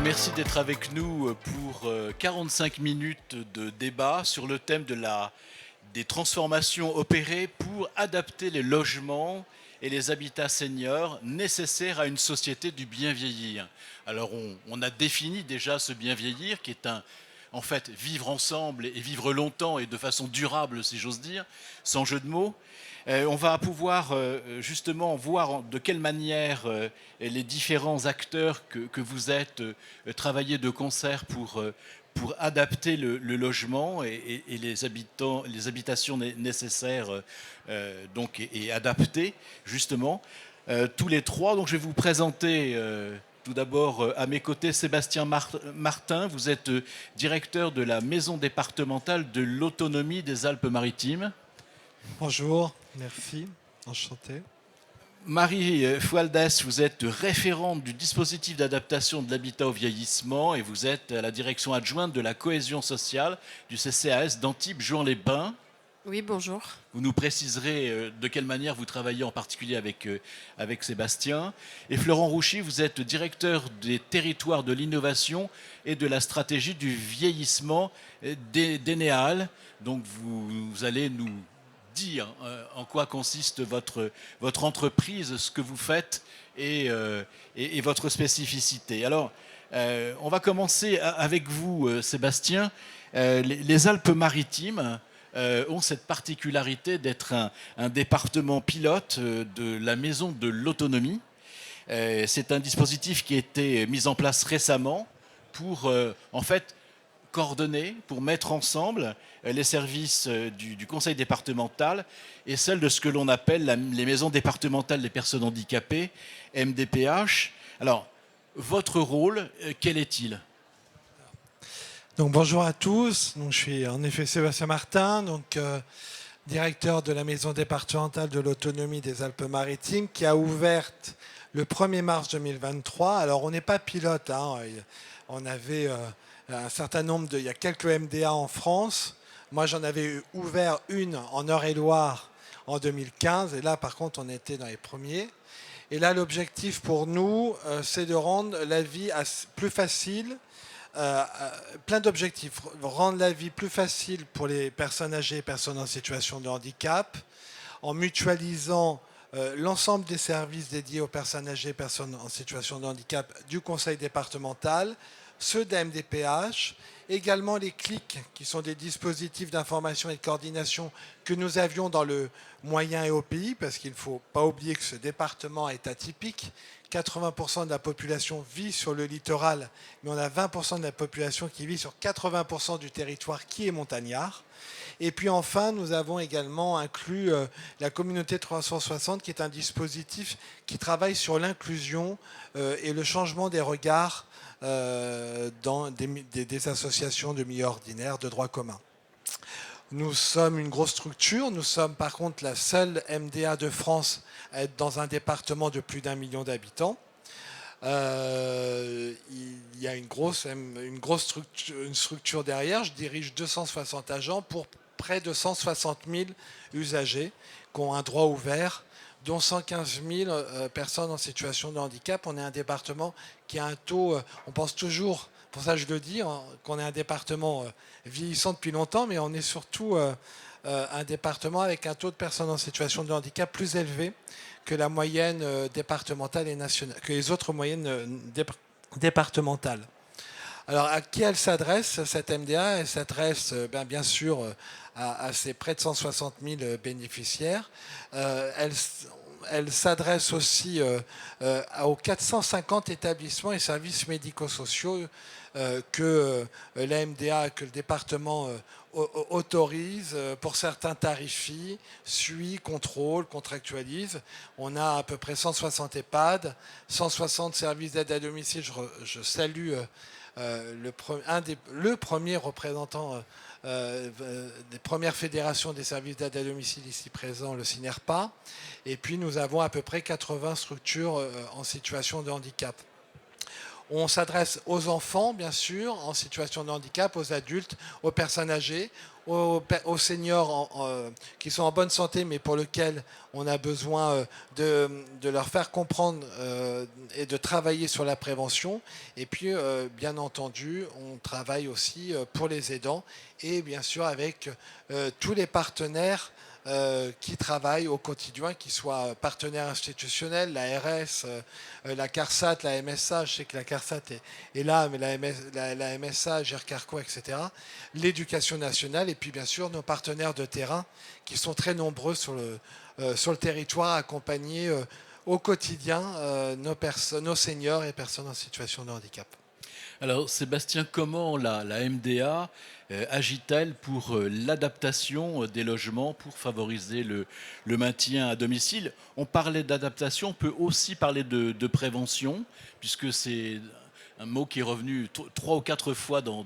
Merci d'être avec nous pour 45 minutes de débat sur le thème des transformations opérées pour adapter les logements et les habitats seniors nécessaires à une société du bien vieillir. Alors on a défini déjà ce bien vieillir qui est en fait vivre ensemble et vivre longtemps et de façon durable si j'ose dire, sans jeu de mots. On va pouvoir justement voir de quelle manière les différents acteurs que vous êtes travailler de concert pour adapter le logement et les habitations nécessaires donc, et adaptées justement. Tous les trois, donc je vais vous présenter tout d'abord à mes côtés Sébastien Martin, vous êtes directeur de la maison départementale de l'autonomie des Alpes-Maritimes. Bonjour, merci, enchanté. Marie Fualdès, vous êtes référente du dispositif d'adaptation de l'habitat au vieillissement et vous êtes à la direction adjointe de la cohésion sociale du CCAS d'Antibes-Juan-les-Bains. Oui, bonjour. Vous nous préciserez de quelle manière vous travaillez en particulier avec Sébastien. Et Florent Rouchy, vous êtes directeur des territoires de l'innovation et de la stratégie du vieillissement d'Eneal. Donc vous allez nous dire en quoi consiste votre entreprise, ce que vous faites et votre spécificité. Alors, on va commencer avec vous, Sébastien. Les Alpes-Maritimes ont cette particularité d'être un département pilote de la maison de l'autonomie. C'est un dispositif qui a été mis en place récemment pour, en fait, coordonner, pour mettre ensemble les services du conseil départemental et celles de ce que l'on appelle les maisons départementales des personnes handicapées, MDPH. Alors, votre rôle, quel est-il ? Donc bonjour à tous, donc, je suis en effet Sébastien Martin, directeur de la maison départementale de l'autonomie des Alpes-Maritimes qui a ouvert le 1er mars 2023. Alors on n'est pas pilote, hein, on avait un certain nombre il y a quelques MDA en France. Moi j'en avais ouvert une en Eure-et-Loire en 2015 et là par contre on était dans les premiers. Et là l'objectif pour nous c'est de rendre la vie plus facile. Plein d'objectifs. Rendre la vie plus facile pour les personnes âgées et personnes en situation de handicap, en mutualisant l'ensemble des services dédiés aux personnes âgées et personnes en situation de handicap du conseil départemental, ceux d'AMDPH, également les CLIC, qui sont des dispositifs d'information et de coordination que nous avions dans le moyen et au pays, parce qu'il ne faut pas oublier que ce département est atypique. 80% de la population vit sur le littoral, mais on a 20% de la population qui vit sur 80% du territoire qui est montagnard. Et puis enfin, nous avons également inclus la communauté 360, qui est un dispositif qui travaille sur l'inclusion et le changement des regards dans des associations de milieu ordinaire de droit commun. Nous sommes une grosse structure, nous sommes par contre la seule MDA de France à être dans un département de plus d'1 million d'habitants. Il y a une structure derrière, je dirige 260 agents pour près de 160 000 usagers qui ont un droit ouvert, dont 115 000 personnes en situation de handicap. On est un département qui a un taux, on pense toujours, pour ça je le dis, qu'on est un département vieillissant depuis longtemps, mais on est surtout un département avec un taux de personnes en situation de handicap plus élevé que la moyenne départementale et nationale, que les autres moyennes départementales. Alors, à qui elle s'adresse, cette MDA? Elle s'adresse bien sûr à ces près de 160 000 bénéficiaires. Elle s'adresse aussi aux 450 établissements et services médico-sociaux que la MDA, que le département autorise, pour certains tarifie, suit, contrôle, contractualise. On a à peu près 160 EHPAD, 160 services d'aide à domicile. Je salue le premier représentant des premières fédérations des services d'aide à domicile ici présent, le CINERPA. Et puis nous avons à peu près 80 structures en situation de handicap. On s'adresse aux enfants, bien sûr, en situation de handicap, aux adultes, aux personnes âgées, aux seniors qui sont en bonne santé, mais pour lesquels on a besoin de leur faire comprendre et de travailler sur la prévention. Et puis, bien entendu, on travaille aussi pour les aidants et bien sûr avec tous les partenaires qui travaillent au quotidien, qui soient partenaires institutionnels, la RS, la CARSAT, la MSA, je sais que la CARSAT est là, mais la MSA, GERCARCO, etc., l'éducation nationale, et puis bien sûr nos partenaires de terrain, qui sont très nombreux sur le territoire, à accompagner au quotidien nos seniors et personnes en situation de handicap. Alors, Sébastien, comment la MDA agit-elle pour l'adaptation des logements, pour favoriser le maintien à domicile? On parlait d'adaptation, on peut aussi parler de prévention, puisque c'est un mot qui est revenu 3 ou 4 fois dans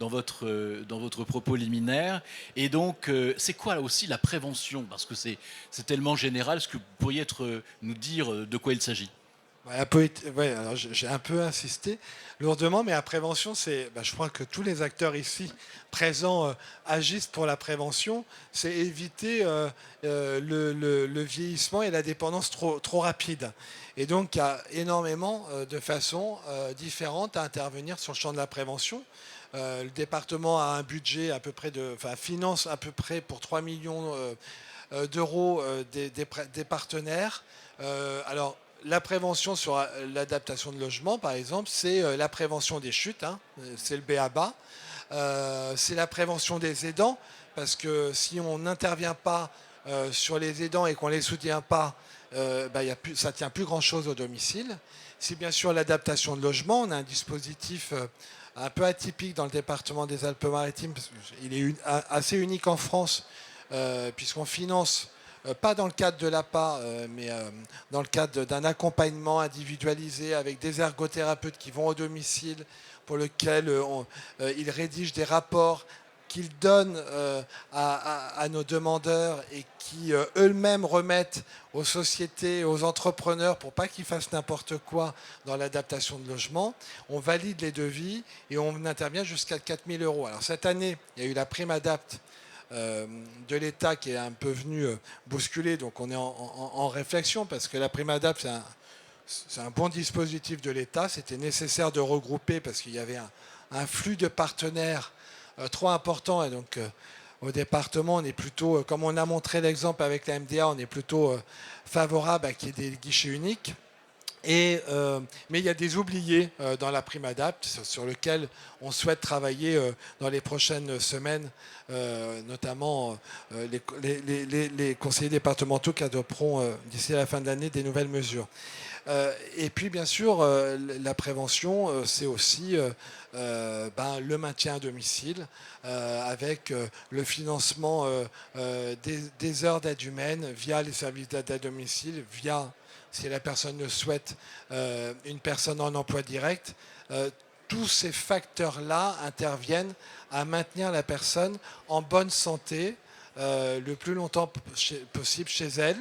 votre propos liminaire. Et donc, c'est quoi aussi la prévention? Parce que c'est tellement général. Est-ce que vous pourriez nous dire de quoi il s'agit? Ouais, alors j'ai un peu insisté lourdement, mais la prévention, je crois que tous les acteurs ici présents agissent pour la prévention. C'est éviter le vieillissement et la dépendance trop rapide. Et donc, il y a énormément de façons différentes à intervenir sur le champ de la prévention. Le département a un budget à peu près finance à peu près pour 3 millions d'euros des partenaires. Alors, la prévention sur l'adaptation de logement, par exemple, c'est la prévention des chutes, hein, c'est le B.A.-ba. C'est la prévention des aidants, parce que si on n'intervient pas sur les aidants et qu'on ne les soutient pas, ça ne tient plus grand-chose au domicile. C'est bien sûr l'adaptation de logement. On a un dispositif un peu atypique dans le département des Alpes-Maritimes. Il est assez unique en France, puisqu'on finance pas dans le cadre de l'APA, mais dans le cadre d'un accompagnement individualisé avec des ergothérapeutes qui vont au domicile, pour lequel ils rédigent des rapports qu'ils donnent à nos demandeurs et qui eux-mêmes remettent aux sociétés, aux entrepreneurs pour pas qu'ils fassent n'importe quoi dans l'adaptation de logement. On valide les devis et on intervient jusqu'à 4 000 euros. Alors cette année, il y a eu la prime Adapt de l'État qui est un peu venu bousculer, donc on est en réflexion parce que la prime Adapt, c'est un bon dispositif de l'État. C'était nécessaire de regrouper parce qu'il y avait un flux de partenaires trop important. Et donc, au département, on est plutôt, comme on a montré l'exemple avec la MDA, on est plutôt favorable à qu'il y ait des guichets uniques. Mais il y a des oubliés dans la prime Adapt sur lequel on souhaite travailler dans les prochaines semaines, notamment les conseillers départementaux qui adopteront d'ici la fin de l'année des nouvelles mesures. Et puis bien sûr, la prévention, c'est aussi le maintien à domicile avec le financement des heures d'aide humaine via les services d'aide à domicile, via, si la personne le souhaite, une personne en emploi direct. Tous ces facteurs-là interviennent à maintenir la personne en bonne santé le plus longtemps possible chez elle.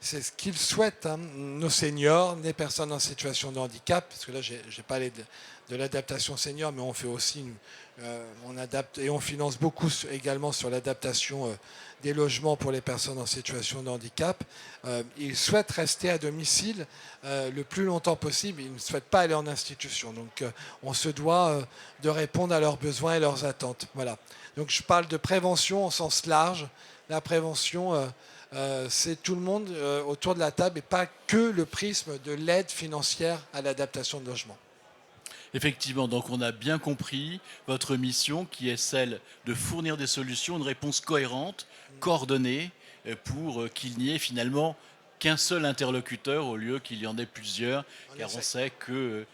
C'est ce qu'ils souhaitent, hein, nos seniors, les personnes en situation de handicap, parce que là, j'ai parlé de l'adaptation senior, mais on fait aussi, on adapte et on finance beaucoup également sur l'adaptation des logements pour les personnes en situation de handicap. Ils souhaitent rester à domicile le plus longtemps possible. Ils ne souhaitent pas aller en institution. Donc, on se doit de répondre à leurs besoins et leurs attentes. Voilà. Donc, je parle de prévention au sens large. La prévention, c'est tout le monde autour de la table et pas que le prisme de l'aide financière à l'adaptation de logement. Effectivement, donc on a bien compris votre mission qui est celle de fournir des solutions, une réponse cohérente, coordonnée, pour qu'il n'y ait finalement qu'un seul interlocuteur au lieu qu'il y en ait plusieurs, car on sait que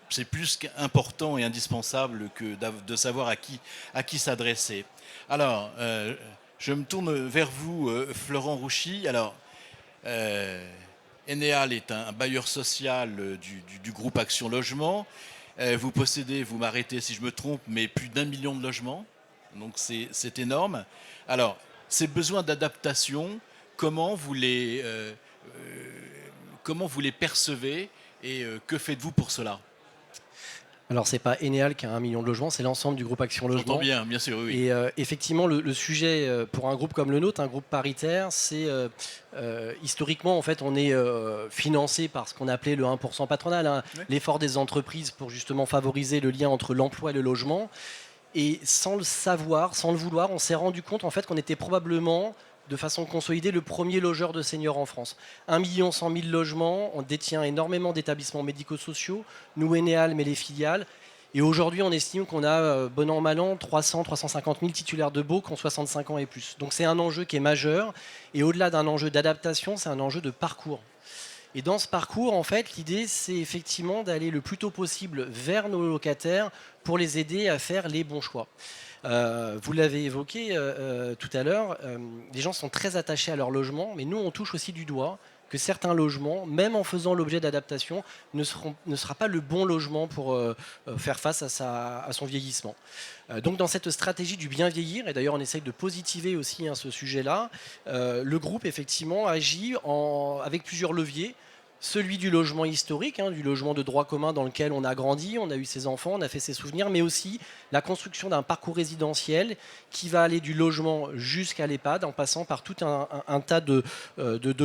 c'est plus qu'important et indispensable que de savoir à qui s'adresser. Alors, je me tourne vers vous, Florent Rouchy. Alors, Eneal est un bailleur social du groupe Action Logement. Vous possédez, vous m'arrêtez si je me trompe, mais plus d'1 million de logements. Donc c'est énorme. Alors, ces besoins d'adaptation, comment vous les percevez et que faites-vous pour cela? Alors, c'est pas Eneal qui a 1 million de logements, c'est l'ensemble du groupe Action Logement. J'entends bien sûr, oui. Et effectivement, le sujet pour un groupe comme le nôtre, un groupe paritaire, c'est historiquement, en fait, on est financé par ce qu'on appelait le 1% patronal, hein, Oui. l'effort des entreprises pour justement favoriser le lien entre l'emploi et le logement. Et sans le savoir, sans le vouloir, on s'est rendu compte en fait qu'on était probablement, de façon consolidée, le premier logeur de seniors en France. 1 100 000 logements, on détient énormément d'établissements médico-sociaux, nous Eneal, mais les filiales. Et aujourd'hui, on estime qu'on a, bon an, mal an, 350 000 titulaires de baux qui ont 65 ans et plus. Donc c'est un enjeu qui est majeur. Et au-delà d'un enjeu d'adaptation, c'est un enjeu de parcours. Et dans ce parcours, en fait, l'idée, c'est effectivement d'aller le plus tôt possible vers nos locataires pour les aider à faire les bons choix. Vous l'avez évoqué tout à l'heure, les gens sont très attachés à leur logement, mais nous, on touche aussi du doigt que certains logements, même en faisant l'objet d'adaptation, ne sera pas le bon logement pour faire face à son vieillissement. Donc dans cette stratégie du bien vieillir, et d'ailleurs on essaye de positiver aussi ce sujet-là, le groupe effectivement agit avec plusieurs leviers. Celui du logement historique, du logement de droit commun dans lequel on a grandi, on a eu ses enfants, on a fait ses souvenirs, mais aussi la construction d'un parcours résidentiel qui va aller du logement jusqu'à l'EHPAD en passant par tout un tas de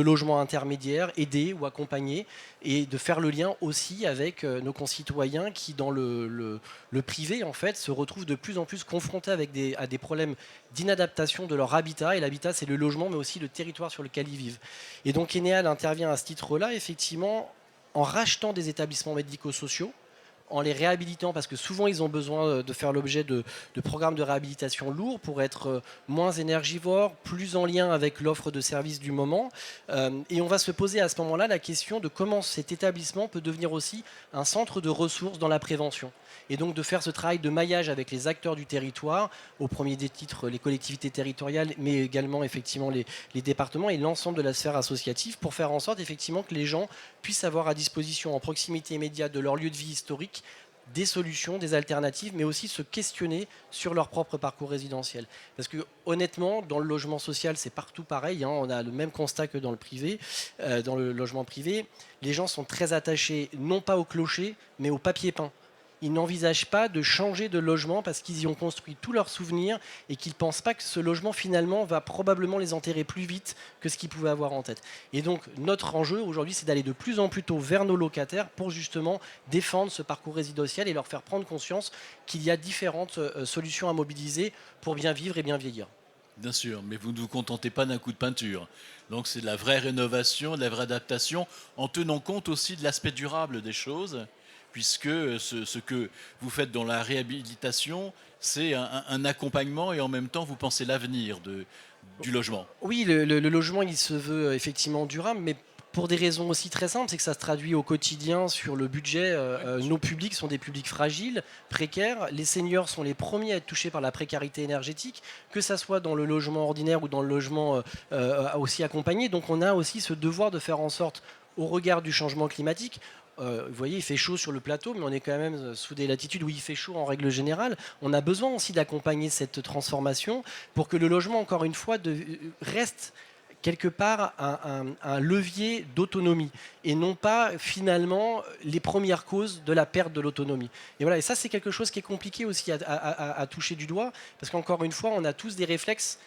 logements intermédiaires, aidés ou accompagnés, et de faire le lien aussi avec nos concitoyens qui, dans le privé, en fait, se retrouvent de plus en plus confrontés à des problèmes d'inadaptation de leur habitat. Et l'habitat, c'est le logement, mais aussi le territoire sur lequel ils vivent. Et donc Eneal intervient à ce titre-là, effectivement, en rachetant des établissements médico-sociaux, en les réhabilitant, parce que souvent ils ont besoin de faire l'objet de programmes de réhabilitation lourds pour être moins énergivores, plus en lien avec l'offre de services du moment. Et on va se poser à ce moment-là la question de comment cet établissement peut devenir aussi un centre de ressources dans la prévention. Et donc de faire ce travail de maillage avec les acteurs du territoire, au premier des titres les collectivités territoriales, mais également effectivement les départements et l'ensemble de la sphère associative, pour faire en sorte effectivement que les gens puissent avoir à disposition en proximité immédiate de leur lieu de vie historique des solutions, des alternatives, mais aussi se questionner sur leur propre parcours résidentiel. Parce que honnêtement, dans le logement social, c'est partout pareil, on a le même constat que dans le privé, dans le logement privé. Les gens sont très attachés, non pas au clocher, mais au papier peint. Ils n'envisagent pas de changer de logement parce qu'ils y ont construit tous leurs souvenirs et qu'ils ne pensent pas que ce logement finalement va probablement les enterrer plus vite que ce qu'ils pouvaient avoir en tête. Et donc notre enjeu aujourd'hui, c'est d'aller de plus en plus tôt vers nos locataires pour justement défendre ce parcours résidentiel et leur faire prendre conscience qu'il y a différentes solutions à mobiliser pour bien vivre et bien vieillir. Bien sûr, mais vous ne vous contentez pas d'un coup de peinture. Donc c'est de la vraie rénovation, de la vraie adaptation, en tenant compte aussi de l'aspect durable des choses, puisque ce que vous faites dans la réhabilitation, c'est un accompagnement et en même temps vous pensez l'avenir du logement. Oui, le logement, il se veut effectivement durable, mais pour des raisons aussi très simples, c'est que ça se traduit au quotidien sur le budget. Nos publics sont des publics fragiles, précaires. Les seniors sont les premiers à être touchés par la précarité énergétique, que ça soit dans le logement ordinaire ou dans le logement aussi accompagné. Donc on a aussi ce devoir de faire en sorte, au regard du changement climatique, vous voyez, il fait chaud sur le plateau, mais on est quand même sous des latitudes où il fait chaud en règle générale. On a besoin aussi d'accompagner cette transformation pour que le logement, encore une fois, reste quelque part un levier d'autonomie et non pas finalement les premières causes de la perte de l'autonomie. Et voilà, et ça c'est quelque chose qui est compliqué aussi à toucher du doigt, parce qu'encore une fois, on a tous des réflexes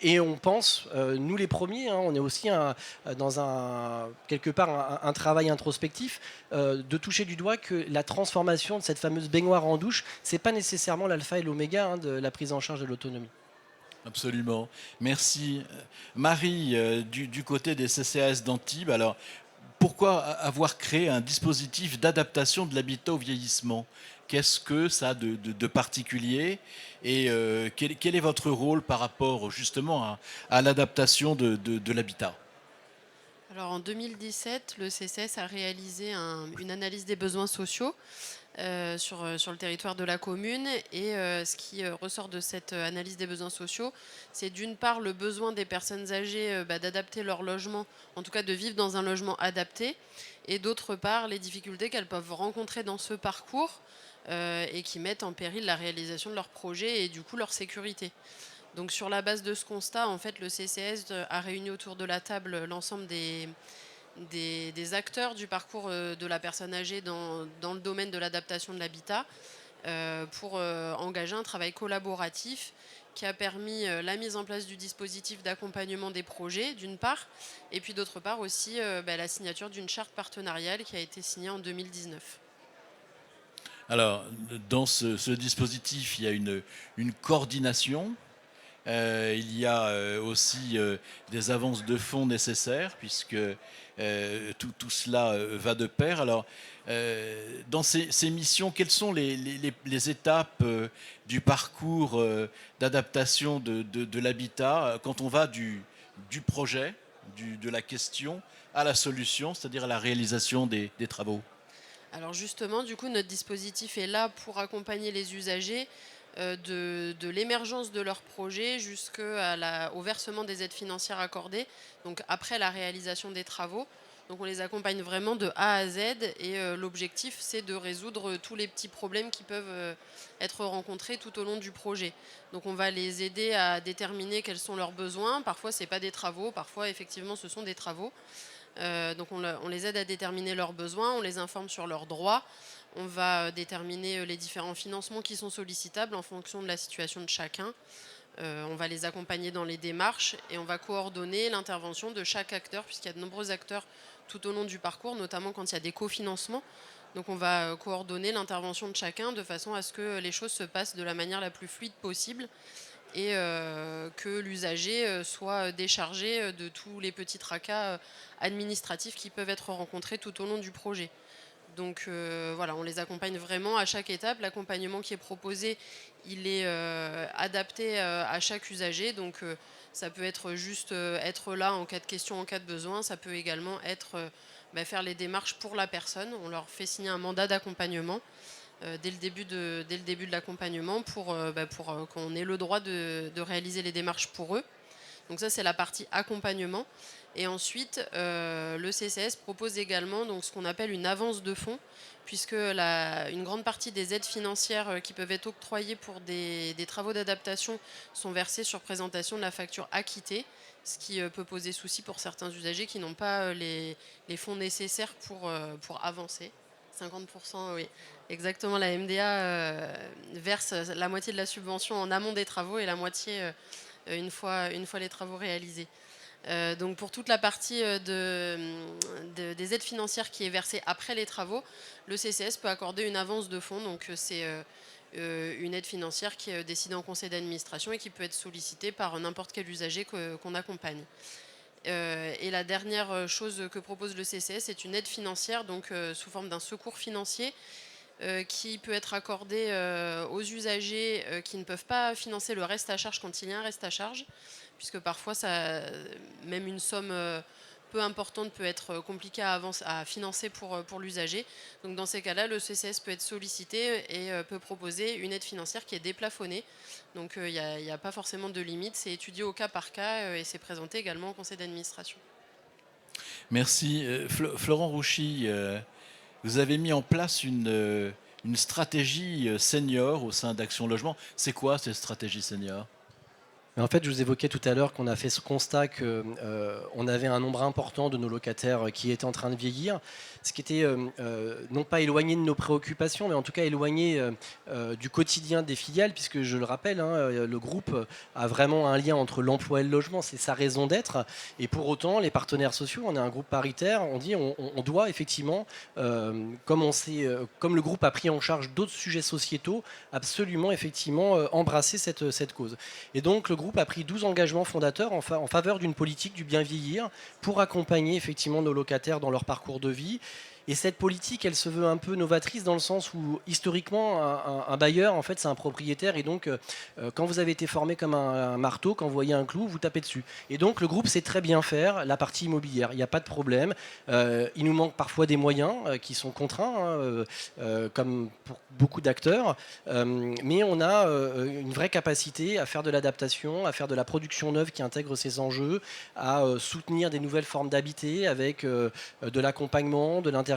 et on pense, nous les premiers, on est aussi dans quelque part un travail introspectif de toucher du doigt que la transformation de cette fameuse baignoire en douche, c'est pas nécessairement l'alpha et l'oméga de la prise en charge de l'autonomie. Absolument. Merci. Marie, du côté des CCAS d'Antibes, alors pourquoi avoir créé un dispositif d'adaptation de l'habitat au vieillissement? Qu'est-ce que ça a de particulier? Et quel est votre rôle par rapport justement à l'adaptation de l'habitat? Alors en 2017, le CCS a réalisé une analyse des besoins sociaux sur le territoire de la commune. Et ce qui ressort de cette analyse des besoins sociaux, c'est d'une part le besoin des personnes âgées d'adapter leur logement, en tout cas de vivre dans un logement adapté, et d'autre part les difficultés qu'elles peuvent rencontrer dans ce parcours et qui mettent en péril la réalisation de leur projet et du coup leur sécurité. Donc sur la base de ce constat, en fait, le CCS a réuni autour de la table l'ensemble des acteurs du parcours de la personne âgée dans le domaine de l'adaptation de l'habitat pour engager un travail collaboratif qui a permis la mise en place du dispositif d'accompagnement des projets, d'une part, et puis d'autre part aussi la signature d'une charte partenariale qui a été signée en 2019. Alors, dans ce dispositif, il y a une coordination. Il y a aussi des avances de fonds nécessaires, puisque tout cela va de pair. Alors, dans ces missions, quelles sont les étapes du parcours d'adaptation de l'habitat quand on va du projet, de la question à la solution, c'est-à-dire à la réalisation des travaux? Alors justement, du coup, notre dispositif est là pour accompagner les usagers de l'émergence de leur projet jusqu'au versement des aides financières accordées, donc après la réalisation des travaux. Donc on les accompagne vraiment de A à Z et l'objectif c'est de résoudre tous les petits problèmes qui peuvent être rencontrés tout au long du projet. Donc on va les aider à déterminer quels sont leurs besoins. Parfois c'est pas des travaux, parfois effectivement ce sont des travaux. Donc on les aide à déterminer leurs besoins, on les informe sur leurs droits. On va déterminer les différents financements qui sont sollicitables en fonction de la situation de chacun. On va les accompagner dans les démarches et on va coordonner l'intervention de chaque acteur, puisqu'il y a de nombreux acteurs tout au long du parcours, notamment quand il y a des cofinancements. Donc on va coordonner l'intervention de chacun de façon à ce que les choses se passent de la manière la plus fluide possible et que l'usager soit déchargé de tous les petits tracas administratifs qui peuvent être rencontrés tout au long du projet. Donc voilà, on les accompagne vraiment à chaque étape. L'accompagnement qui est proposé, il est adapté à chaque usager. Donc ça peut être juste être là en cas de question, en cas de besoin. Ça peut également être faire les démarches pour la personne. On leur fait signer un mandat d'accompagnement dès le début de l'accompagnement pour qu'on ait le droit de réaliser les démarches pour eux. Donc ça, c'est la partie accompagnement. Et ensuite, le CCS propose également donc, ce qu'on appelle une avance de fonds, puisque une grande partie des aides financières qui peuvent être octroyées pour des travaux d'adaptation sont versées sur présentation de la facture acquittée, ce qui peut poser souci pour certains usagers qui n'ont pas les fonds nécessaires pour avancer. 50%, oui. Exactement, la MDA verse la moitié de la subvention en amont des travaux et la moitié une fois les travaux réalisés. Donc pour toute la partie des aides financières qui est versée après les travaux, le CCS peut accorder une avance de fonds. Donc c'est une aide financière qui est décidée en conseil d'administration et qui peut être sollicitée par n'importe quel usager qu'on accompagne. Et la dernière chose que propose le CCS est une aide financière, donc sous forme d'un secours financier qui peut être accordé aux usagers qui ne peuvent pas financer le reste à charge quand il y a un reste à charge, puisque parfois même une somme peu importante peut être compliquée à financer pour l'usager. Donc dans ces cas-là, le CCS peut être sollicité et peut proposer une aide financière qui est déplafonnée. Donc il n'y a pas forcément de limite, c'est étudié au cas par cas et c'est présenté également au conseil d'administration. Merci. Florent Rouchy, vous avez mis en place une stratégie senior au sein d'Action Logement. C'est quoi cette stratégie senior ? Mais en fait, je vous évoquais tout à l'heure qu'on a fait ce constat qu'on avait un nombre important de nos locataires qui étaient en train de vieillir, ce qui était non pas éloigné de nos préoccupations, mais en tout cas éloigné du quotidien des filiales, puisque je le rappelle, le groupe a vraiment un lien entre l'emploi et le logement, c'est sa raison d'être. Et pour autant, les partenaires sociaux, on est un groupe paritaire, on dit on doit effectivement, comme le groupe a pris en charge d'autres sujets sociétaux, absolument effectivement embrasser cette cause. Et donc le groupe a pris 12 engagements fondateurs en faveur d'une politique du bien vieillir pour accompagner effectivement nos locataires dans leur parcours de vie. Et cette politique, elle se veut un peu novatrice dans le sens où, historiquement, un bailleur, en fait, c'est un propriétaire. Et donc, quand vous avez été formé comme un marteau, quand vous voyez un clou, vous tapez dessus. Et donc, le groupe sait très bien faire la partie immobilière. Il n'y a pas de problème. Il nous manque parfois des moyens qui sont contraints, comme pour beaucoup d'acteurs. Mais on a une vraie capacité à faire de l'adaptation, à faire de la production neuve qui intègre ces enjeux, à soutenir des nouvelles formes d'habiter avec de l'accompagnement, de l'intergénérationnel.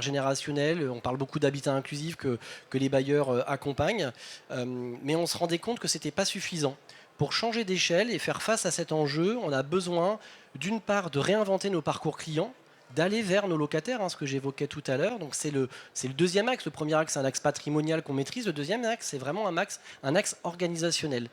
On parle beaucoup d'habitat inclusif que les bailleurs accompagnent. Mais on se rendait compte que ce n'était pas suffisant. Pour changer d'échelle et faire face à cet enjeu, on a besoin d'une part de réinventer nos parcours clients, d'aller vers nos locataires, ce que j'évoquais tout à l'heure. Donc c'est le deuxième axe. Le premier axe, c'est un axe patrimonial qu'on maîtrise. Le deuxième axe, c'est vraiment un axe organisationnel.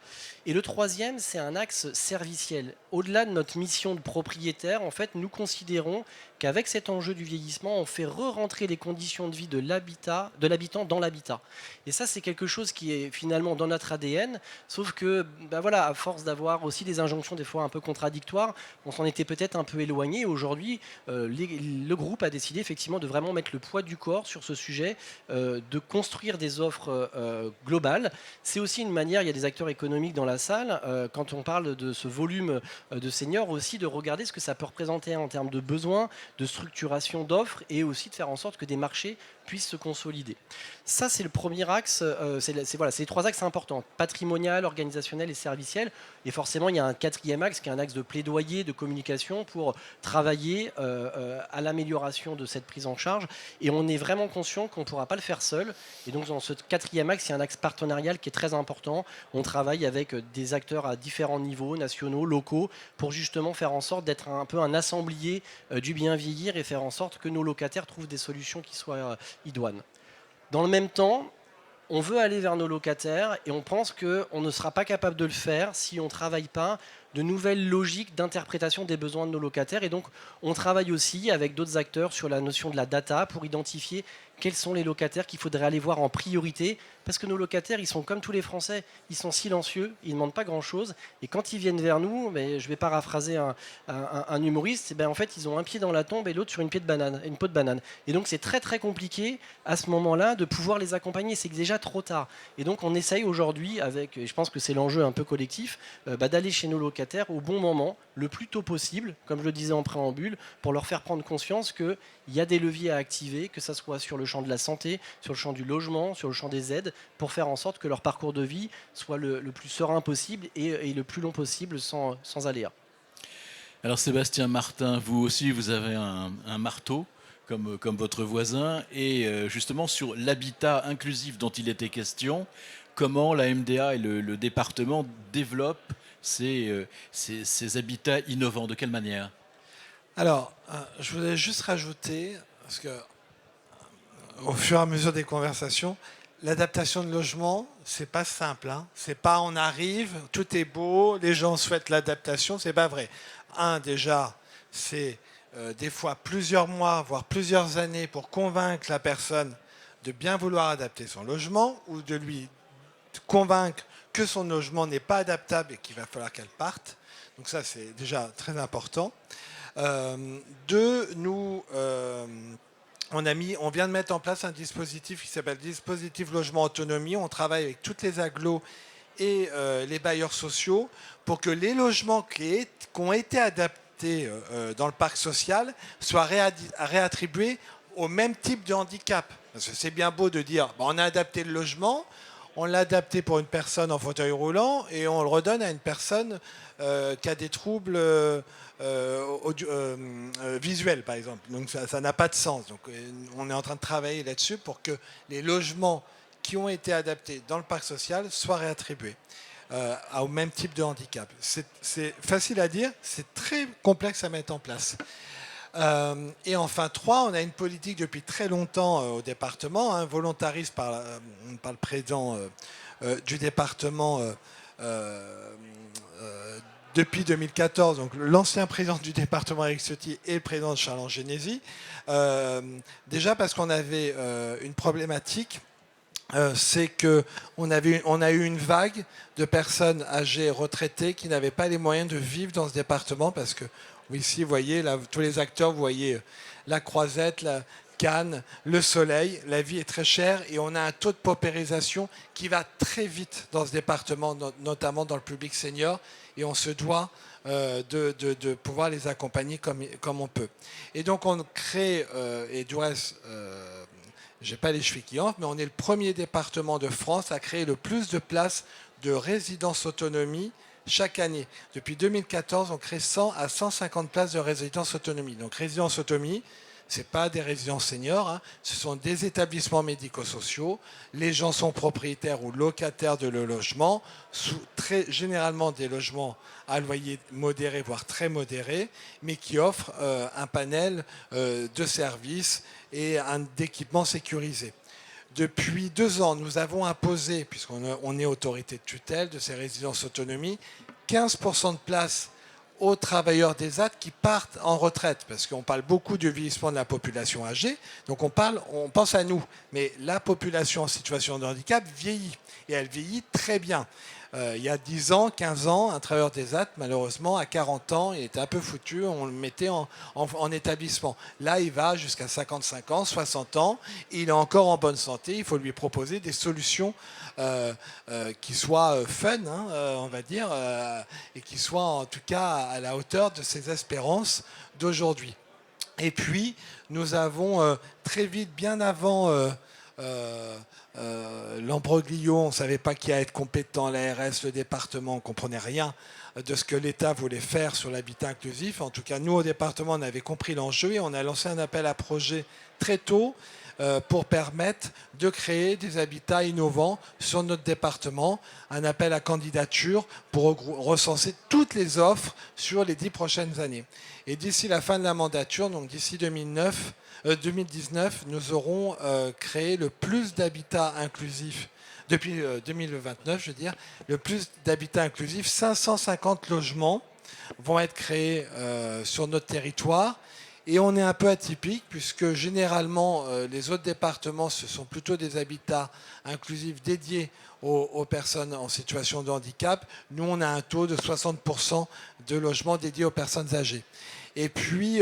Et le troisième, c'est un axe serviciel. Au-delà de notre mission de propriétaire, en fait, nous considérons qu'avec cet enjeu du vieillissement, on fait re-rentrer les conditions de vie de l'habitant dans l'habitat. Et ça, c'est quelque chose qui est finalement dans notre ADN, sauf que, à force d'avoir aussi des injonctions des fois un peu contradictoires, on s'en était peut-être un peu éloigné. Aujourd'hui, le groupe a décidé effectivement de vraiment mettre le poids du corps sur ce sujet, de construire des offres globales. C'est aussi une manière, il y a des acteurs économiques dans la salle, quand on parle de ce volume de seniors, aussi de regarder ce que ça peut représenter en termes de besoins, de structuration d'offres, et aussi de faire en sorte que des marchés puissent se consolider. Ça, c'est le premier axe, c'est les trois axes importants, patrimonial, organisationnel et serviciel. Et forcément, il y a un quatrième axe qui est un axe de plaidoyer, de communication pour travailler à l'amélioration de cette prise en charge. Et on est vraiment conscient qu'on ne pourra pas le faire seul. Et donc, dans ce quatrième axe, il y a un axe partenarial qui est très important. On travaille avec des acteurs à différents niveaux, nationaux, locaux, pour justement faire en sorte d'être un peu un assemblier du bien vieillir et faire en sorte que nos locataires trouvent des solutions qui soient idoines. Dans le même temps, on veut aller vers nos locataires et on pense qu'on ne sera pas capable de le faire si on ne travaille pas de nouvelles logiques d'interprétation des besoins de nos locataires. Et donc, on travaille aussi avec d'autres acteurs sur la notion de la data pour identifier quels sont les locataires qu'il faudrait aller voir en priorité. Parce que nos locataires, ils sont comme tous les Français, ils sont silencieux, ils ne demandent pas grand-chose. Et quand ils viennent vers nous, je vais paraphraser un humoriste, en fait, ils ont un pied dans la tombe et l'autre sur une peau de banane. Et donc, c'est très, très compliqué à ce moment-là de pouvoir les accompagner. C'est déjà trop tard. Et donc, on essaye aujourd'hui, et je pense que c'est l'enjeu un peu collectif, d'aller chez nos locataires au bon moment, le plus tôt possible, comme je le disais en préambule, pour leur faire prendre conscience qu'il y a des leviers à activer, que ce soit sur le champ de la santé, sur le champ du logement, sur le champ des aides, pour faire en sorte que leur parcours de vie soit le plus serein possible et le plus long possible sans aléas. Alors Sébastien Martin, vous aussi, vous avez un marteau comme votre voisin, et justement sur l'habitat inclusif dont il était question, comment la MDA et le département développent ces habitats innovants, de quelle manière? Alors, je voulais juste rajouter, parce que au fur et à mesure des conversations, l'adaptation de logement, c'est pas simple. C'est pas on arrive, tout est beau, les gens souhaitent l'adaptation, c'est pas vrai. Déjà, c'est des fois plusieurs mois, voire plusieurs années pour convaincre la personne de bien vouloir adapter son logement ou de lui convaincre que son logement n'est pas adaptable et qu'il va falloir qu'elle parte. Donc ça, c'est déjà très important. On vient de mettre en place un dispositif qui s'appelle dispositif logement autonomie. On travaille avec toutes les agglos et les bailleurs sociaux pour que les logements qui ont été adaptés dans le parc social soient réattribués au même type de handicap. Parce que c'est bien beau de dire on a adapté le logement, on l'a adapté pour une personne en fauteuil roulant et on le redonne à une personne qui a des troubles visuels, par exemple. Donc ça n'a pas de sens. Donc on est en train de travailler là-dessus pour que les logements qui ont été adaptés dans le parc social soient réattribués au même type de handicap. C'est facile à dire, c'est très complexe à mettre en place. Et enfin, 3, on a une politique depuis très longtemps au département, volontariste par le président du département depuis 2014, donc l'ancien président du département Eric Ciotti et le président Charles Genesi. Déjà parce qu'on avait une problématique, c'est qu'on a eu une vague de personnes âgées retraitées qui n'avaient pas les moyens de vivre dans ce département parce que ici, vous voyez, là, tous les acteurs, vous voyez la Croisette, la Cannes, le Soleil. La vie est très chère et on a un taux de paupérisation qui va très vite dans ce département, notamment dans le public senior. Et on se doit de pouvoir les accompagner comme on peut. Et donc, on crée, et du reste, je n'ai pas les chevilles qui entrent, mais on est le premier département de France à créer le plus de places de résidence autonomie chaque année. Depuis 2014, on crée 100 à 150 places de résidence autonomie. Donc résidence autonomie, Ce n'est pas des résidences seniors, hein. Ce sont des établissements médico-sociaux. Les gens sont propriétaires ou locataires de le logement, très généralement des logements à loyer modéré, voire très modéré, mais qui offrent un panel de services et d'équipements sécurisés. Depuis 2 ans, nous avons imposé, puisqu'on est autorité de tutelle de ces résidences autonomie, 15% de place aux travailleurs des ZAD qui partent en retraite, parce qu'on parle beaucoup du vieillissement de la population âgée, donc on pense à nous, mais la population en situation de handicap vieillit, et elle vieillit très bien. Il y a 10 ans, 15 ans, un travailleur des ZAD, malheureusement, à 40 ans, il était un peu foutu, on le mettait en établissement. Là, il va jusqu'à 55 ans, 60 ans, il est encore en bonne santé, il faut lui proposer des solutions qui soient fun, hein, on va dire, et qui soient en tout cas à la hauteur de ses espérances d'aujourd'hui. Et puis, nous avons très vite, bien avant l'embroglio, on ne savait pas qui allait être compétent, l'ARS, le département, on ne comprenait rien de ce que l'État voulait faire sur l'habitat inclusif. En tout cas, nous, au département, on avait compris l'enjeu et on a lancé un appel à projet très tôt pour permettre de créer des habitats innovants sur notre département, un appel à candidature pour recenser toutes les offres sur les 10 prochaines années. Et d'ici la fin de la mandature, donc d'ici 2019, nous aurons créé le plus d'habitats inclusifs, depuis 2029, je veux dire, le plus d'habitats inclusifs, 550 logements vont être créés sur notre territoire. Et on est un peu atypique puisque généralement les autres départements, ce sont plutôt des habitats inclusifs dédiés aux personnes en situation de handicap. Nous, on a un taux de 60% de logements dédiés aux personnes âgées. Et puis,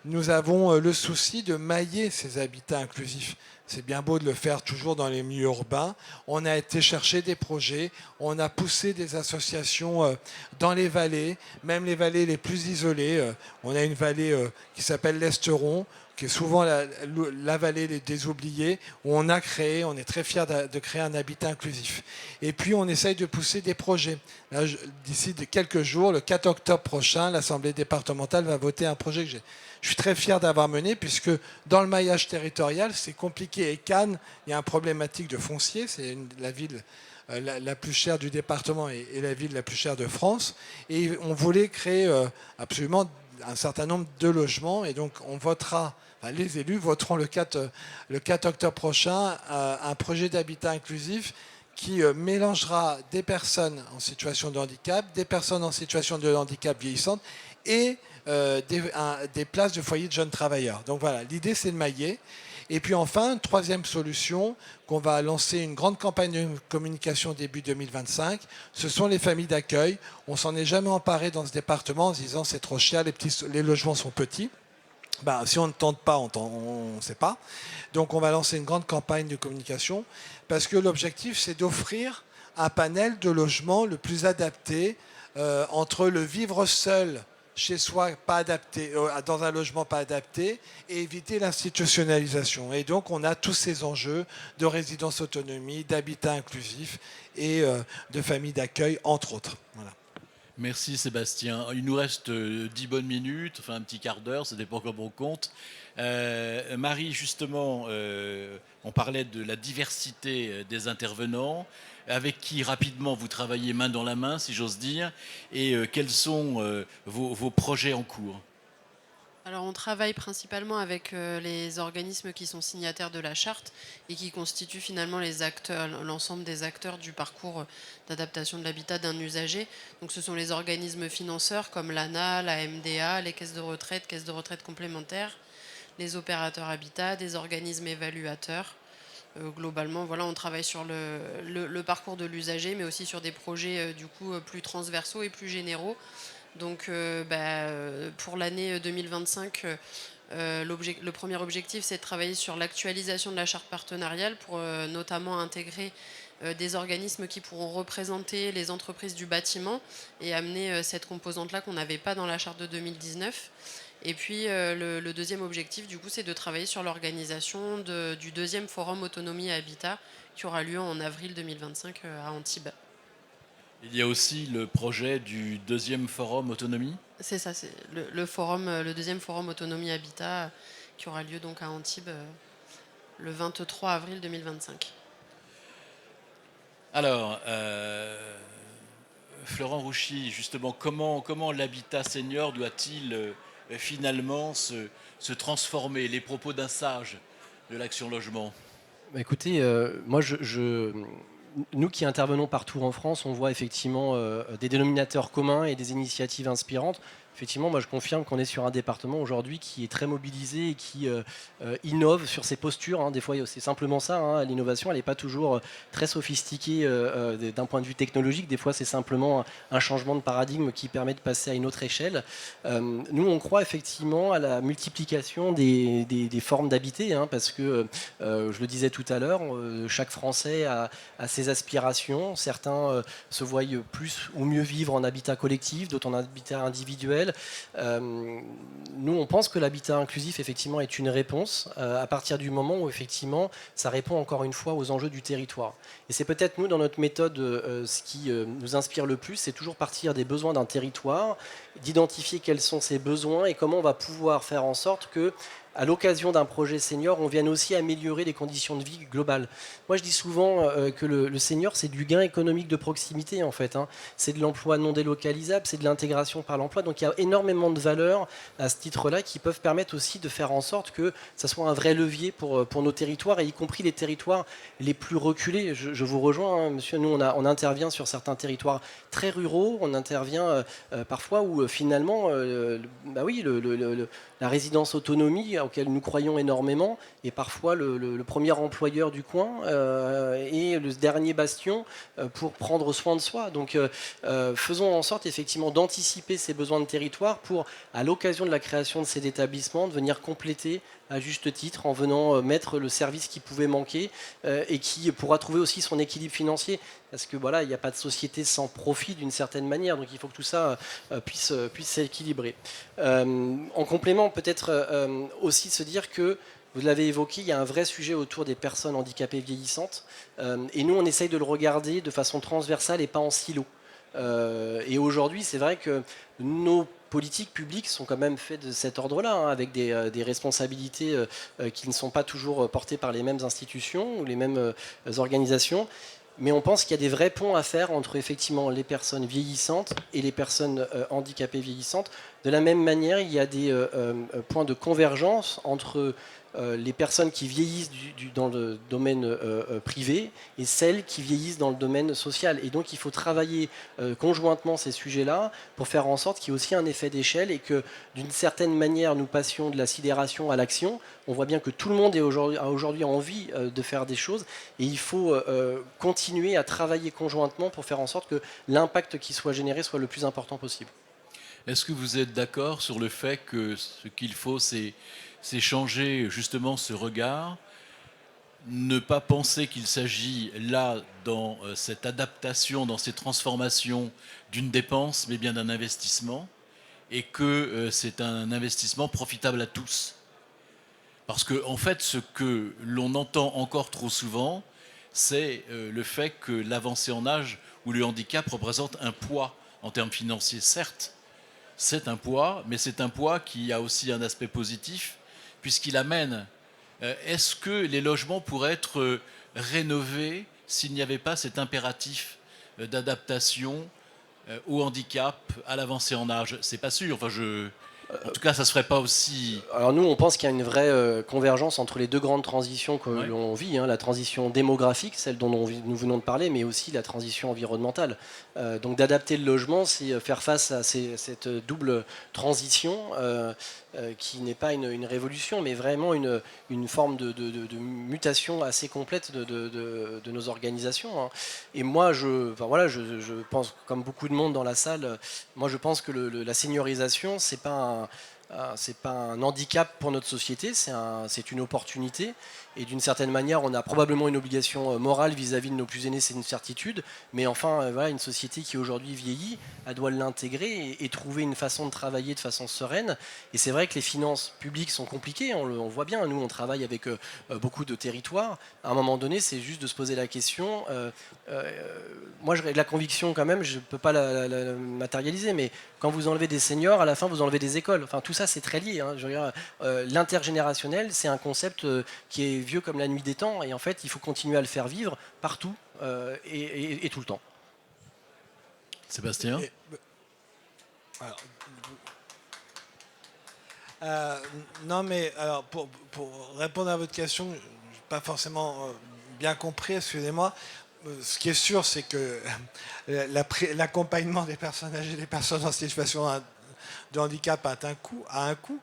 nous avons le souci de mailler ces habitats inclusifs. C'est bien beau de le faire toujours dans les milieux urbains. On a été chercher des projets, on a poussé des associations dans les vallées, même les vallées les plus isolées. On a une vallée qui s'appelle l'Esteron, qui est souvent la vallée des oubliés, où on est très fiers de créer un habitat inclusif. Et puis on essaye de pousser des projets. D'ici quelques jours, le 4 octobre prochain, l'Assemblée départementale va voter un projet que je suis très fier d'avoir mené, puisque dans le maillage territorial, c'est compliqué. Et Cannes, il y a une problématique de foncier, c'est la ville la plus chère du département et la ville la plus chère de France. Et on voulait créer absolument un certain nombre de logements. Et donc on votera, les élus voteront le 4 octobre prochain un projet d'habitat inclusif qui mélangera des personnes en situation de handicap, des personnes en situation de handicap vieillissante et des places de foyer de jeunes travailleurs. Donc voilà, l'idée c'est de mailler. Et puis enfin, troisième solution, qu'on va lancer une grande campagne de communication début 2025, ce sont les familles d'accueil. On s'en est jamais emparé dans ce département en se disant c'est trop cher, les logements sont petits. Si on ne tente pas, on ne sait pas. Donc on va lancer une grande campagne de communication parce que l'objectif c'est d'offrir un panel de logements le plus adapté entre le vivre seul chez soi pas adapté, dans un logement pas adapté, et éviter l'institutionnalisation. Et donc on a tous ces enjeux de résidence autonomie, d'habitat inclusif et de famille d'accueil, entre autres. Voilà. Merci Sébastien. Il nous reste 10 bonnes minutes, enfin un petit quart d'heure, ça dépend comme on compte. Marie, justement, on parlait de la diversité des intervenants, avec qui rapidement vous travaillez main dans la main, si j'ose dire, et quels sont vos projets en cours ? Alors on travaille principalement avec les organismes qui sont signataires de la charte et qui constituent finalement l'ensemble des acteurs du parcours d'adaptation de l'habitat d'un usager. Donc ce sont les organismes financeurs comme l'ANA, la MDA, les caisses de retraite complémentaires, les opérateurs habitat, des organismes évaluateurs. Globalement, voilà, on travaille sur le parcours de l'usager, mais aussi sur des projets du coup plus transversaux et plus généraux. Donc pour l'année 2025, le premier objectif, c'est de travailler sur l'actualisation de la charte partenariale pour notamment intégrer des organismes qui pourront représenter les entreprises du bâtiment et amener cette composante-là qu'on n'avait pas dans la charte de 2019. Et puis le deuxième objectif, du coup, c'est de travailler sur l'organisation du deuxième forum autonomie et habitat qui aura lieu en avril 2025 à Antibes. Il y a aussi le projet du deuxième forum autonomie ? C'est ça, c'est le deuxième forum autonomie habitat qui aura lieu donc à Antibes le 23 avril 2025. Alors, Florent Rouchy, justement, comment l'habitat senior doit-il finalement se transformer? Les propos d'un sage de l'Action Logement. Bah, écoutez, moi, nous qui intervenons partout en France, on voit effectivement des dénominateurs communs et des initiatives inspirantes. Effectivement, moi je confirme qu'on est sur un département aujourd'hui qui est très mobilisé et qui innove sur ses postures, hein. Des fois c'est simplement ça, hein. L'innovation elle n'est pas toujours très sophistiquée d'un point de vue technologique. Des fois c'est simplement un changement de paradigme qui permet de passer à une autre échelle. Nous on croit effectivement à la multiplication des formes d'habiter, hein, parce que je le disais tout à l'heure, chaque Français a ses aspirations. Certains se voient plus ou mieux vivre en habitat collectif, d'autres en habitat individuel. Nous, on pense que l'habitat inclusif, effectivement, est une réponse à partir du moment où, effectivement, ça répond encore une fois aux enjeux du territoire. Et c'est peut-être, nous, dans notre méthode, ce qui nous inspire le plus, c'est toujours partir des besoins d'un territoire, d'identifier quels sont ces besoins et comment on va pouvoir faire en sorte que, à l'occasion d'un projet senior, on vienne aussi améliorer les conditions de vie globales. Moi, je dis souvent que le senior, c'est du gain économique de proximité, en fait, hein. C'est de l'emploi non délocalisable, c'est de l'intégration par l'emploi. Donc, il y a énormément de valeurs à ce titre-là qui peuvent permettre aussi de faire en sorte que ça soit un vrai levier pour nos territoires, et y compris les territoires les plus reculés. Je vous rejoins, hein, monsieur. Nous, on intervient sur certains territoires très ruraux. On intervient parfois où, finalement, la résidence autonomie, auquel nous croyons énormément, est parfois le premier employeur du coin et le dernier bastion pour prendre soin de soi. Donc faisons en sorte effectivement d'anticiper ces besoins de territoire pour, à l'occasion de la création de ces établissements, de venir compléter à juste titre en venant mettre le service qui pouvait manquer et qui pourra trouver aussi son équilibre financier. Parce que voilà, il n'y a pas de société sans profit d'une certaine manière, donc il faut que tout ça puisse s'équilibrer. En complément, peut-être aussi se dire que, vous l'avez évoqué, il y a un vrai sujet autour des personnes handicapées vieillissantes, et nous on essaye de le regarder de façon transversale et pas en silo. Et aujourd'hui, c'est vrai que nos politiques publiques sont quand même faites de cet ordre-là, hein, avec des responsabilités qui ne sont pas toujours portées par les mêmes institutions ou les mêmes organisations. Mais on pense qu'il y a des vrais ponts à faire entre effectivement les personnes vieillissantes et les personnes handicapées vieillissantes. De la même manière, il y a des points de convergence entre les personnes qui vieillissent dans le domaine privé et celles qui vieillissent dans le domaine social. Et donc il faut travailler conjointement ces sujets-là pour faire en sorte qu'il y ait aussi un effet d'échelle et que d'une certaine manière nous passions de la sidération à l'action. On voit bien que tout le monde a aujourd'hui envie de faire des choses et il faut continuer à travailler conjointement pour faire en sorte que l'impact qui soit généré soit le plus important possible. Est-ce que vous êtes d'accord sur le fait que ce qu'il faut, c'est changer justement ce regard, ne pas penser qu'il s'agit là, dans cette adaptation, dans ces transformations, d'une dépense, mais bien d'un investissement, et que c'est un investissement profitable à tous? Parce que, en fait, ce que l'on entend encore trop souvent, c'est le fait que l'avancée en âge ou le handicap représente un poids en termes financiers. Certes, c'est un poids, mais c'est un poids qui a aussi un aspect positif, puisqu'il amène. Est-ce que les logements pourraient être rénovés s'il n'y avait pas cet impératif d'adaptation au handicap, à l'avancée en âge? C'est pas sûr. Enfin, en tout cas, ça se ferait pas aussi. Alors nous, on pense qu'il y a une vraie convergence entre les deux grandes transitions que l'on vit, hein, la transition démographique, celle dont nous venons de parler, mais aussi la transition environnementale. Donc d'adapter le logement, c'est faire face à cette double transition qui n'est pas une révolution, mais vraiment une forme de mutation assez complète de nos organisations, hein. Et moi, je pense, comme beaucoup de monde dans la salle, moi je pense que la seniorisation, c'est pas un handicap pour notre société, c'est une opportunité. Et d'une certaine manière, on a probablement une obligation morale vis-à-vis de nos plus aînés, c'est une certitude. Mais enfin, voilà, une société qui aujourd'hui vieillit, elle doit l'intégrer et trouver une façon de travailler de façon sereine. Et c'est vrai que les finances publiques sont compliquées, on voit bien. Nous, on travaille avec beaucoup de territoires. À un moment donné, c'est juste de se poser la question. Moi, j'ai la conviction quand même, je ne peux pas la matérialiser, mais quand vous enlevez des seniors, à la fin, vous enlevez des écoles. Enfin, tout ça, ça, c'est très lié. Hein. Je veux dire, l'intergénérationnel, c'est un concept qui est vieux comme la nuit des temps. Et en fait, il faut continuer à le faire vivre partout et tout le temps. Sébastien? Alors, non, mais alors, pour répondre à votre question, je n'ai pas forcément bien compris, excusez-moi. Ce qui est sûr, c'est que l'accompagnement des personnes âgées, des personnes en situation de handicap a un coût.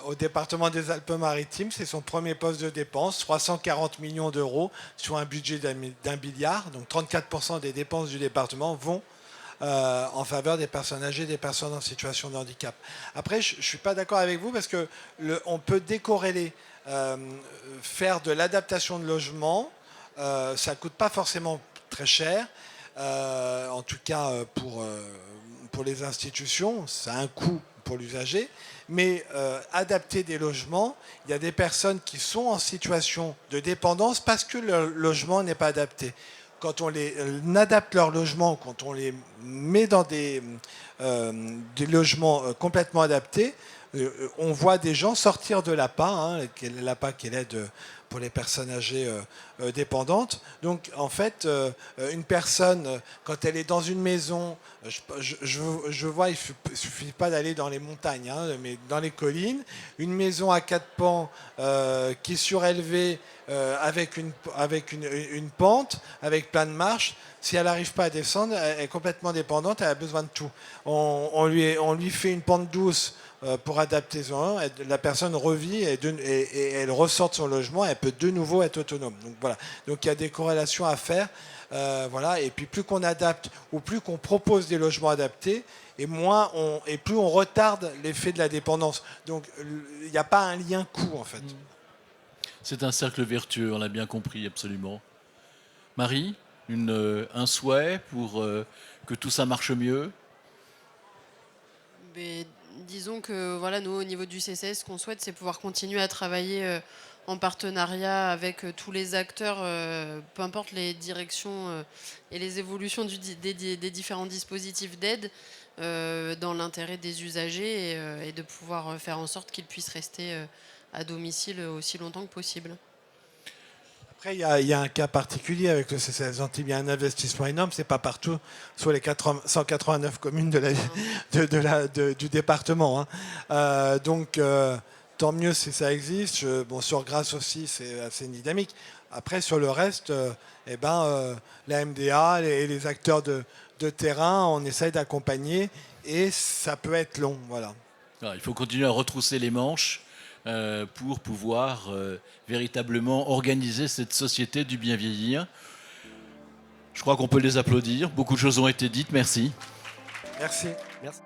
Au département des Alpes-Maritimes, c'est son premier poste de dépense, 340 millions d'euros sur un budget d'1 milliard. Donc 34% des dépenses du département vont en faveur des personnes âgées, des personnes en situation de handicap. Après, je ne suis pas d'accord avec vous parce que on peut décorréler, faire de l'adaptation de logement, ça ne coûte pas forcément très cher, en tout cas pour les institutions, ça a un coût pour l'usager, mais adapter des logements, il y a des personnes qui sont en situation de dépendance parce que le logement n'est pas adapté. Quand on adapte leur logement, quand on les met dans des logements complètement adaptés, on voit des gens sortir de l'APA, l'APA qui est l'aide pour les personnes âgées dépendantes. Donc en fait, une personne, quand elle est dans une maison, je vois, il ne suffit pas d'aller dans les montagnes, mais dans les collines, une maison à 4 pans qui est surélevée, avec une pente, avec plein de marches. Si elle n'arrive pas à descendre, elle est complètement dépendante, elle a besoin de tout. On lui fait une pente douce pour adapter son logement, la personne revit et elle ressort de son logement, elle peut de nouveau être autonome. Donc voilà. Donc il y a des corrélations à faire. Voilà. Et puis plus qu'on adapte ou plus qu'on propose des logements adaptés, et plus on retarde l'effet de la dépendance. Donc il n'y a pas un lien coût en fait. C'est un cercle vertueux, on l'a bien compris, absolument. Marie, un souhait pour que tout ça marche mieux? Mais disons que voilà, nous, au niveau du CCS, ce qu'on souhaite, c'est pouvoir continuer à travailler en partenariat avec tous les acteurs, peu importe les directions et les évolutions des différents dispositifs d'aide, dans l'intérêt des usagers et de pouvoir faire en sorte qu'ils puissent rester à domicile aussi longtemps que possible. Après, il y a un cas particulier avec le CCS Antibes. Il y a un investissement énorme. Ce n'est pas partout, sur les 189 communes du département. Donc, tant mieux si ça existe. Sur Grasse aussi, c'est assez dynamique. Après, sur le reste, la MDA et les acteurs de terrain, on essaye d'accompagner et ça peut être long. Voilà. Alors, il faut continuer à retrousser les manches pour pouvoir véritablement organiser cette société du bien vieillir. Je crois qu'on peut les applaudir. Beaucoup de choses ont été dites. Merci. Merci. Merci.